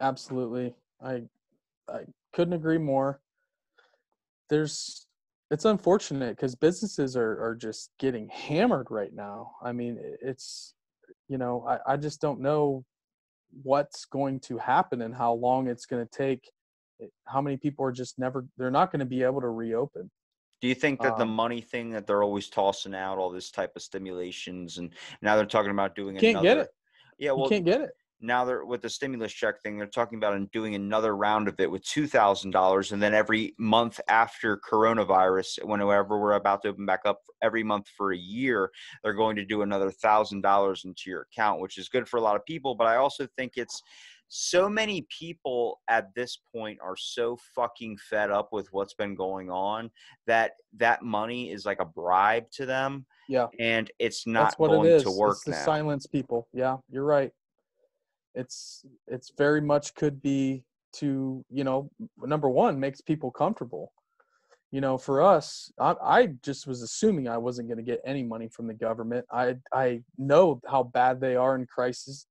absolutely. I couldn't agree more. There's It's unfortunate because businesses are just getting hammered right now. I mean, it's, I just don't know what's going to happen and how long it's going to take. How many people are just never, they're not going to be able to reopen. Do you think that the Um, money thing that they're always tossing out, all this type of stimulations, and now they're talking about you doing can't get it. another, yeah, You well, can't get it. now they're with the stimulus check thing, they're talking about doing another round of it with $2,000. And then every month after coronavirus, whenever we're about to open back up, every month for a year, they're going to do another $1,000 into your account, which is good for a lot of people. But I also think it's so many people at this point are so fucking fed up with what's been going on that that money is like a bribe to them, Yeah, and it's not that's what it going to is. work It's the now. silence people. Yeah, you're right. It's very much could be to, number one, makes people comfortable. For us, I just was assuming I wasn't going to get any money from the government. I know how bad they are in crisis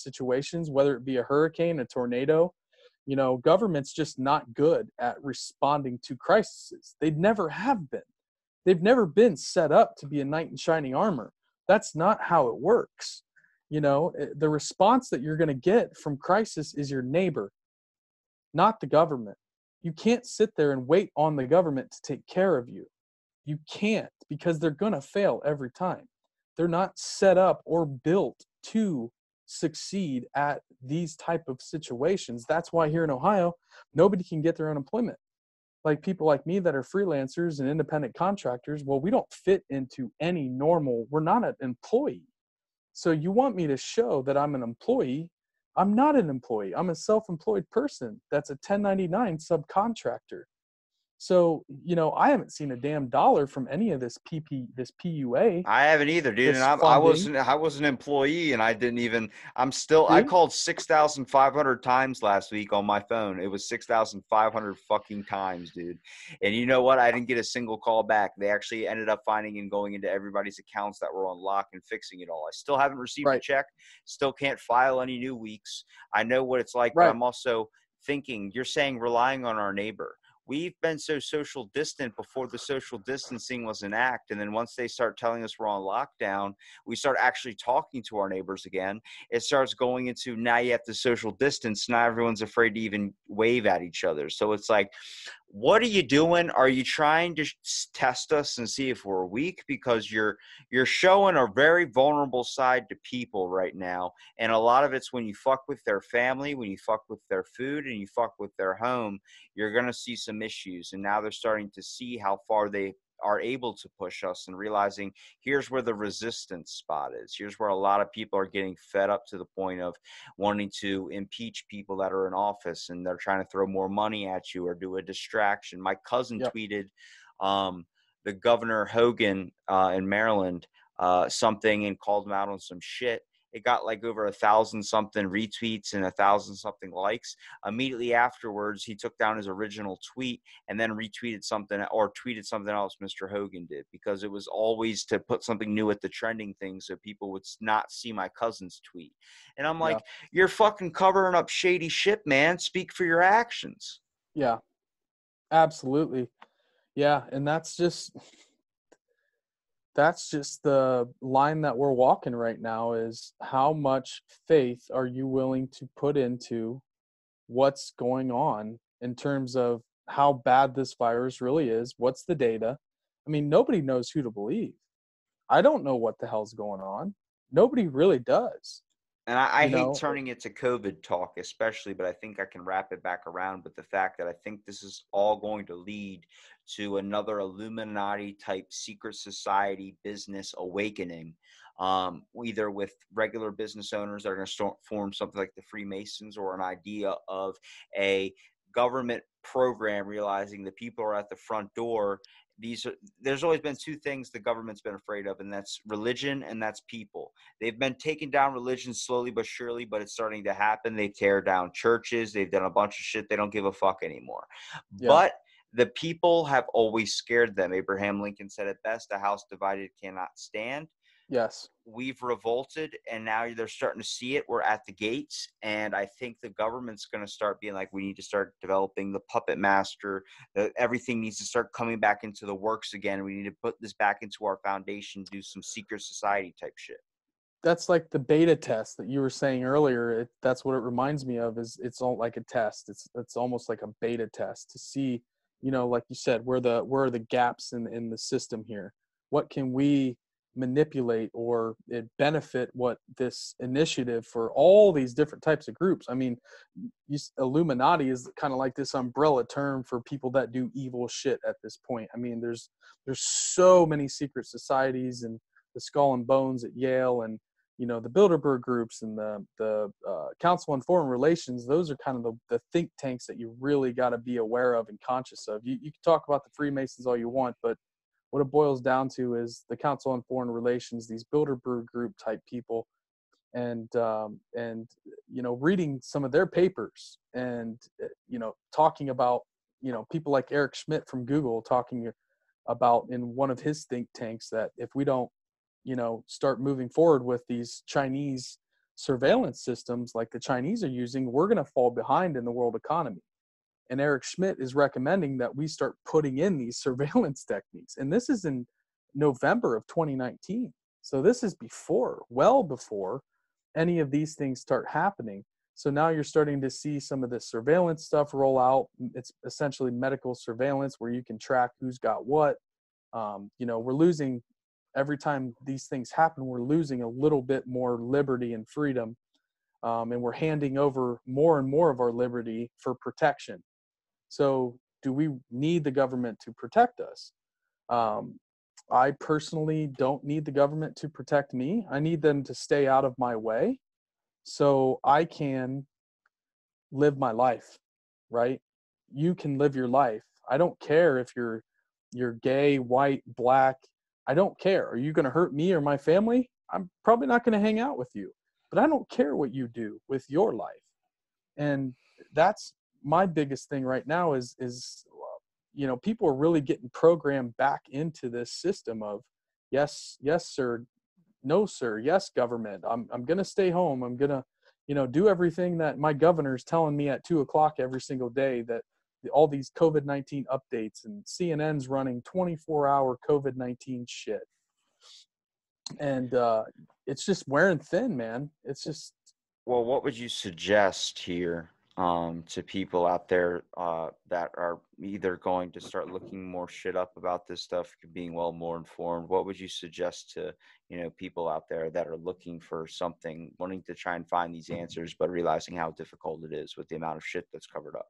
situations, whether it be a hurricane, a tornado. Government's just not good at responding to crises. They never have been. They've never been set up to be a knight in shining armor. That's not how it works. The response that you're going to get from crisis is your neighbor, not the government. You can't sit there and wait on the government to take care of you. You can't, because they're going to fail every time. They're not set up or built to succeed at these type of situations. That's why here in Ohio, nobody can get their unemployment. Like people like me that are freelancers and independent contractors, well, we don't fit into any normal, we're not an employee. So you want me to show that I'm an employee? I'm not an employee. I'm a self-employed person. That's a 1099 subcontractor. So, I haven't seen a damn dollar from any of this PUA, I haven't either, dude. And this I funding. wasn't, I was an employee, and I didn't even. I'm still. I See? called 6,500 times last week on my phone. It was 6,500 fucking times, dude. And you know what? I didn't get a single call back. They actually ended up finding and going into everybody's accounts that were on lock and fixing it all. I still haven't received a Right. check. Still can't file any new weeks. I know what it's like, but Right. I'm also thinking. You're saying relying on our neighbor. We've been so social distant before the social distancing was an act. And then once they start telling us we're on lockdown, we start actually talking to our neighbors again. It starts going into, now you have to social distance. Now everyone's afraid to even wave at each other. So it's like, what are you doing? Are you trying to test us and see if we're weak? Because you're showing a very vulnerable side to people right now. And a lot of it's when you fuck with their family, when you fuck with their food, and you fuck with their home, you're going to see some issues. And now they're starting to see how far they are able to push us, and realizing here's where the resistance spot is. Here's where a lot of people are getting fed up to the point of wanting to impeach people that are in office, and they're trying to throw more money at you or do a distraction. My cousin Yep. tweeted the Governor Hogan in Maryland something and called him out on some shit. It got like over 1,000 something retweets and 1,000 something likes. Immediately afterwards, he took down his original tweet and then retweeted something or tweeted something else Mr. Hogan did, because it was always to put something new at the trending thing so people would not see my cousin's tweet. And I'm Yeah. like, you're fucking covering up shady shit, man. Speak for your actions. Yeah. Absolutely. Yeah, and that's just the line that we're walking right now, is how much faith are you willing to put into what's going on in terms of how bad this virus really is. What's the data? I mean, nobody knows who to believe. I don't know what the hell's going on. Nobody really does. And I You hate know, turning it to COVID talk, especially, but I think I can wrap it back around with the fact that I think this is all going to lead to another Illuminati type secret society business awakening, either with regular business owners that are going to form something like the Freemasons, or an idea of a government program realizing the people are at the front door. There's always been two things the government's been afraid of, and that's religion and that's people. They've been taking down religion slowly but surely, but it's starting to happen. They tear down churches. They've done a bunch of shit. They don't give a fuck anymore. yeah, But the people have always scared them. Abraham Lincoln said it best: a house divided cannot stand. yes. We've revolted, and now they're starting to see it. We're at the gates, and I think the government's going to start being like, we need to start developing the puppet master. Everything needs to start coming back into the works again. We need to put this back into our foundation, do some secret society type shit. That's like the beta test that you were saying earlier. That's what it reminds me of. Is it's all like a test. It's almost like a beta test to see, like you said, where are the gaps in the system here? What can we manipulate or it benefit what this initiative for all these different types of groups? I mean, Illuminati is kind of like this umbrella term for people that do evil shit at this point. I mean, there's so many secret societies, and the Skull and Bones at Yale, and the Bilderberg groups, and the Council on Foreign Relations. Those are kind of the think tanks that you really got to be aware of and conscious of. You can talk about the Freemasons all you want, but what it boils down to is the Council on Foreign Relations, these Bilderberg group type people, and reading some of their papers, and talking about people like Eric Schmidt from Google talking about in one of his think tanks that if we don't start moving forward with these Chinese surveillance systems like the Chinese are using, we're going to fall behind in the world economy. And Eric Schmidt is recommending that we start putting in these surveillance techniques. And this is in November of 2019. So this is well before any of these things start happening. So now you're starting to see some of this surveillance stuff roll out. It's essentially medical surveillance where you can track who's got what. We're losing, every time these things happen, we're losing a little bit more liberty and freedom. And we're handing over more and more of our liberty for protection. So do we need the government to protect us? I personally don't need the government to protect me. I need them to stay out of my way so I can live my life, right? You can live your life. I don't care if you're gay, white, black. I don't care. Are you going to hurt me or my family? I'm probably not going to hang out with you. But I don't care what you do with your life. And that's my biggest thing right now is people are really getting programmed back into this system of yes sir, no sir, yes government, I'm going to stay home, I'm going to do everything that my governor's telling me at 2:00 every single day, that all these COVID-19 updates, and CNN's running 24-hour COVID-19 shit. And it's just wearing thin, man. It's just. Well, what would you suggest here to people out there that are either going to start looking more shit up about this stuff, being more informed? What would you suggest to people out there that are looking for something, wanting to try and find these answers, but realizing how difficult it is with the amount of shit that's covered up?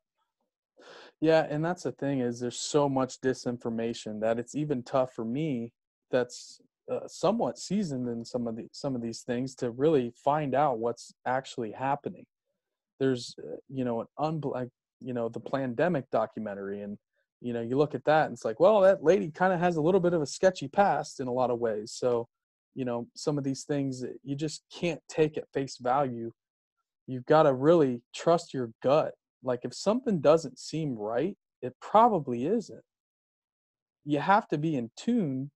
Yeah, and that's the thing, is there's so much disinformation that it's even tough for me, that's somewhat seasoned in some of these things, to really find out what's actually happening. There's the Plandemic documentary, and you look at that and it's like, well, that lady kind of has a little bit of a sketchy past in a lot of ways. So some of these things you just can't take at face value. You've got to really trust your gut. Like if something doesn't seem right, it probably isn't. You have to be in tune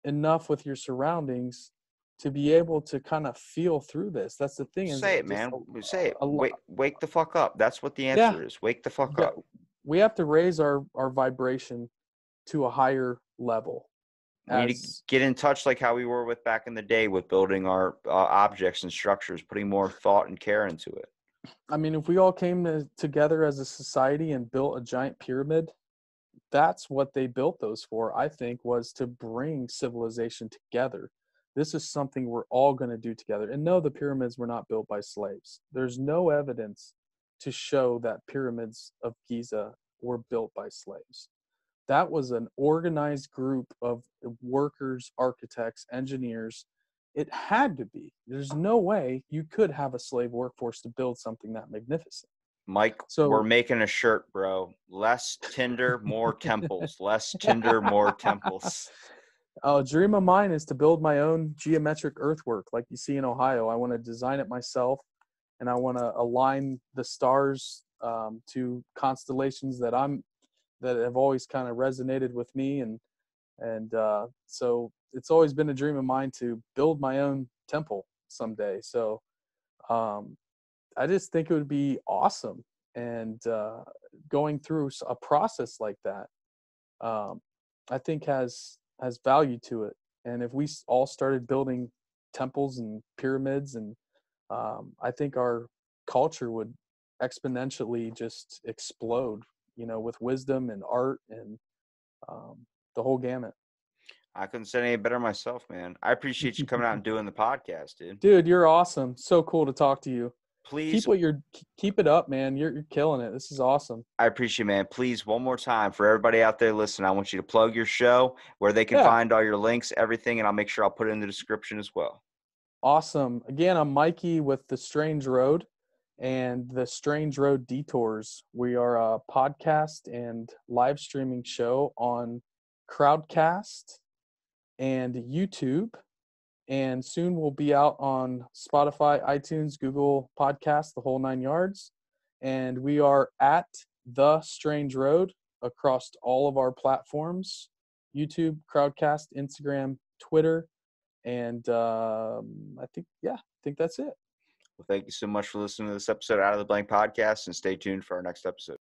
enough with your surroundings to be able to kind of feel through this. That's the thing, is Say it, just man. Say it. a lot. Wake the fuck up. That's what the Yeah, answer is. Wake the fuck yeah, up. we have to raise our vibration to a higher level. We need to As get in touch like how we were with back in the day with building our objects and structures, putting more thought and care into it. I mean, if we all came together as a society and built a giant pyramid, that's what they built those for, I think, was to bring civilization together. This is something we're all going to do together. And no, the pyramids were not built by slaves. There's no evidence to show that pyramids of Giza were built by slaves. That was an organized group of workers, architects, engineers. It had to be. There's no way you could have a slave workforce to build something that magnificent. Mike, we're So, making a shirt, bro. Less Tinder, more temples. Less Tinder, more temples. a dream of mine is to build my own geometric earthwork like you see in Ohio. I want to design it myself, and I want to align the stars to constellations that have always kind of resonated with me, and so it's always been a dream of mine to build my own temple someday. So um, I just think it would be awesome, and going through a process like that, um, I think has value to it. And if we all started building temples and pyramids, and I think our culture would exponentially just explode, with wisdom and art and um, the whole gamut. I couldn't say any better myself, man. I appreciate you coming out and doing the podcast, dude. Dude, you're awesome. So cool to talk to you. Please, Keep it up, man. You're killing it. This is awesome. I appreciate it, man. Please, one more time for everybody out there listening, I want you to plug your show, where they can Yeah. find all your links, everything, and I'll make sure I'll put it in the description as well. Awesome. Again, I'm Mikey with The Strange Road and The Strange Road Detours. We are a podcast and live streaming show on Crowdcast and YouTube. And soon we'll be out on Spotify, iTunes, Google Podcasts, the whole 9 yards. And we are at The Strange Road across all of our platforms: YouTube, Crowdcast, Instagram, Twitter. And I think that's it. Well, thank you so much for listening to this episode of Out of the Blank podcast, and stay tuned for our next episode.